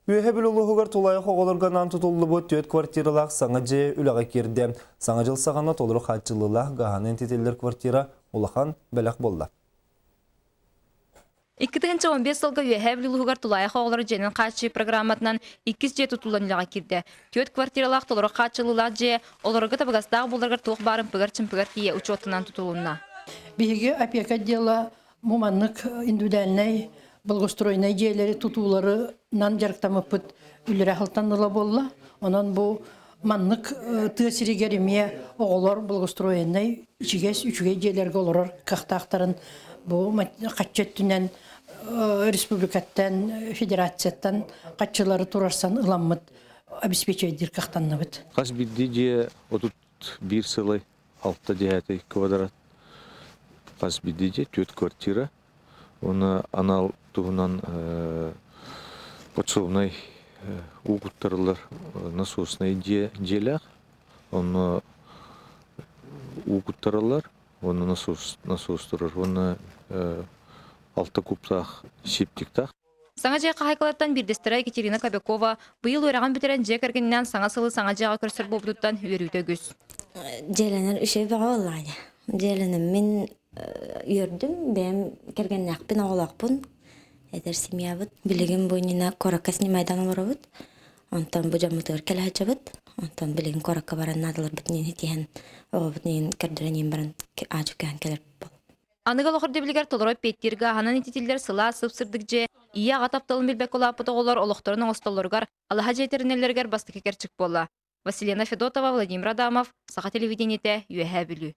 Üyehe biluluğugar tulayı xoğolorganan tutullu bu tüet kvartiralaq sağa je ülağa kirdi. Sağa jıl sağana toluru xatçılılaq gahan entiteller kvartira ulaqan belaq bolla. 2015 yılga üyehe biluluğugar tulayı xoğolor jenin qaçı programmatından 2 je tutulan ilağa kirdi. Tüet kvartiralaq toluru xatçılılaq je olorga tabagastaq bolargar tuğ barın pıgar çimpigar tiye uçotunan tutulunna. Биги опека дела муманнык индивидуальный благоустроенный жерлери тутууларынан жарыктамапыт үлүрэ халтанныла болла. Онан бу маннык тыасиригериме оголор благоустроенный ичигес үчүгей жерлерге олорор кахтактарын бу каччеттүнен республикаттан федерацияттан каччылары турарсан ыламмыт обеспечейдир кахтаннабыт. Кас бидди же отут бир сылай 6 квадрат. Кас бидди же 4 квартира. Оны анал тугунан подсобный угуттарлар насосный желак. Оны угуттарлар, оны насос турар. Оны 6 кубтах септиктах. Саңа жайқа хайқалаттан бірдестіра Екатерина Кобякова бұйыл өраған бітерен жек әргеннен саңа сылы саңа жайға көрсір болбыдыттан өрүйді көз. Желенер үшей баға олайды. Желенім мен үрдім, бәм кәрген нәқпін оғылақпын. Әдер семья бұд. Білеген бойнина коракка снимайдан олар бұд. Онтан бұ жамытығыр кәлі хача бұд. Онтан білеген коракка баран надылар бұд. Нен хетеген оғы бұд. Нен кәрдірен баран ажып кән кәлер бұл. Анығал оқыр дебілгер толырой петтирге ханан ететелер сыла сып-сырдық же ия ғатапталын білбек олапыты олар олықтырының осталырғар алаға жайтерінелергер басты кекерчік бола. Василина Федотова, Владимир Адамов, Саха телевидениете, Юэхэ Бүлү.